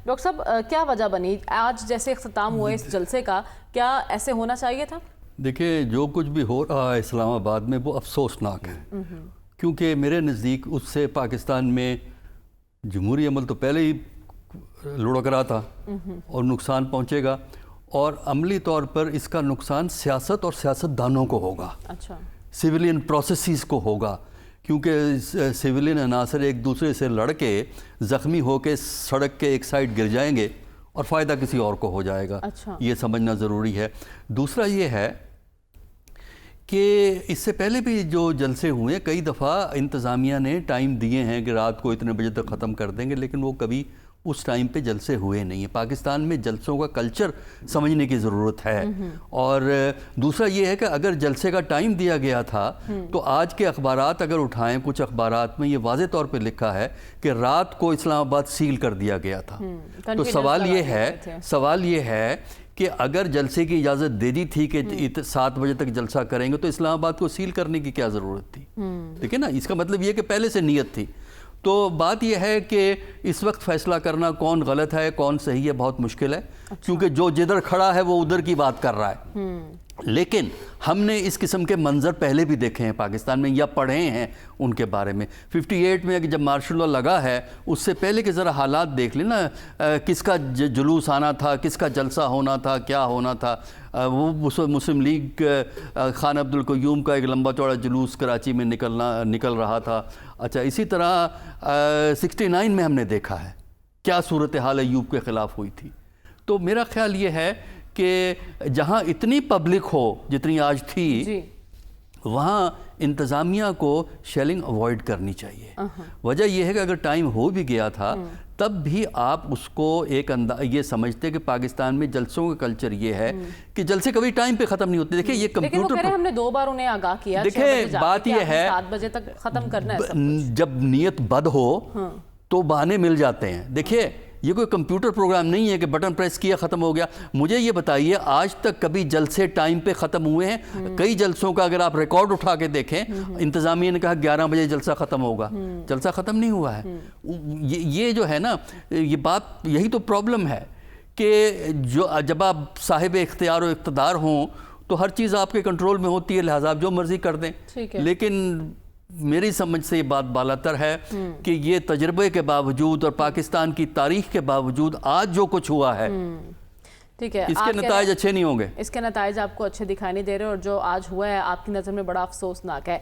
Doctor صاحب کیا وجہ بنی آج جیسے اختتام ہوا اس جلسے کا، کیا ایسے ہونا چاہیے تھا؟ دیکھیں جو کچھ بھی ہو رہا ہے اسلام آباد میں وہ افسوسناک ہے، کیونکہ میرے نزدیک اس سے پاکستان میں جمہوری عمل تو پہلے ہی لڑک رہا تھا اور نقصان پہنچے گا، اور عملی طور پر اس کا نقصان سیاست اور سیاستدانوں کو ہوگا، سیولین پروسیسز کو ہوگا، کیونکہ سیولین عناصر ایک دوسرے سے لڑ کے زخمی ہو کے سڑک کے ایک سائڈ گر جائیں گے اور فائدہ کسی اور کو ہو جائے گا، یہ سمجھنا ضروری ہے۔ دوسرا یہ ہے کہ اس سے پہلے بھی جو جلسے ہوئے کئی دفعہ انتظامیہ نے ٹائم دیے ہیں کہ رات کو اتنے بجے تک ختم کر دیں گے، لیکن وہ کبھی اس ٹائم پہ جلسے ہوئے نہیں ہیں۔ پاکستان میں جلسوں کا کلچر سمجھنے کی ضرورت ہے، اور دوسرا یہ ہے کہ اگر جلسے کا ٹائم دیا گیا تھا تو آج کے اخبارات اگر اٹھائیں، کچھ اخبارات میں یہ واضح طور پہ لکھا ہے کہ رات کو اسلام آباد سیل کر دیا گیا تھا۔ تو سوال یہ ہے کہ اگر جلسے کی اجازت دے دی تھی کہ 7 بجے تک جلسہ کریں گے تو اسلام آباد کو سیل کرنے کی کیا ضرورت تھی؟ دیکھیں نا، اس کا مطلب یہ کہ پہلے سے نیت تھی۔ تو بات یہ ہے کہ اس وقت فیصلہ کرنا کون غلط ہے کون صحیح ہے بہت مشکل ہے، کیونکہ جو جدھر کھڑا ہے وہ ادھر کی بات کر رہا ہے۔ لیکن ہم نے اس قسم کے منظر پہلے بھی دیکھے ہیں پاکستان میں یا پڑھے ہیں ان کے بارے میں۔ 58 میں جب مارشل لا لگا ہے اس سے پہلے کے ذرا حالات دیکھ لیں نا، کس کا جلوس آنا تھا، کس کا جلسہ ہونا تھا، کیا ہونا تھا۔ وہ مسلم لیگ خان عبد القیوم کا ایک لمبا چوڑا جلوس کراچی میں نکل رہا تھا۔ اچھا، اسی طرح 69 میں ہم نے دیکھا ہے کیا صورتحال ایوب کے خلاف ہوئی تھی۔ تو میرا خیال یہ ہے کہ جہاں اتنی پبلک ہو جتنی آج تھی وہاں انتظامیہ کو شیلنگ اوائڈ کرنی چاہیے۔ وجہ یہ ہے کہ اگر ٹائم ہو بھی گیا تھا تب بھی آپ اس کو ایک یہ سمجھتے کہ پاکستان میں جلسوں کا کلچر یہ ہے کہ جلسے کبھی ٹائم پہ ختم نہیں ہوتے۔ دیکھیں یہ کمپیوٹر، ہم نے 2 بار انہیں آگاہ کیا، دیکھیں بات یہ ہے 7 بجے تک ختم کرنا ہے، جب نیت بد ہو تو بہانے مل جاتے ہیں۔ دیکھیے یہ کوئی کمپیوٹر پروگرام نہیں ہے کہ بٹن پریس کیا ختم ہو گیا۔ مجھے یہ بتائیے آج تک کبھی جلسے ٹائم پہ ختم ہوئے ہیں؟ کئی جلسوں کا اگر آپ ریکارڈ اٹھا کے دیکھیں، انتظامیہ نے کہا 11 بجے جلسہ ختم ہوگا، جلسہ ختم نہیں ہوا ہے۔ یہ جو ہے نا، یہ بات یہی تو پرابلم ہے کہ جب آپ صاحب اختیار و اقتدار ہوں تو ہر چیز آپ کے کنٹرول میں ہوتی ہے، لہٰذا آپ جو مرضی کر دیں۔ لیکن میری سمجھ سے یہ بات بالاتر ہے کہ یہ تجربے کے باوجود اور پاکستان کی تاریخ کے باوجود آج جو کچھ ہوا ہے اس کے نتائج اچھے نہیں ہوں گے، اس کے نتائج آپ کو اچھے دکھائی نہیں دے رہے، اور جو آج ہوا ہے آپ کی نظر میں بڑا افسوسناک ہے۔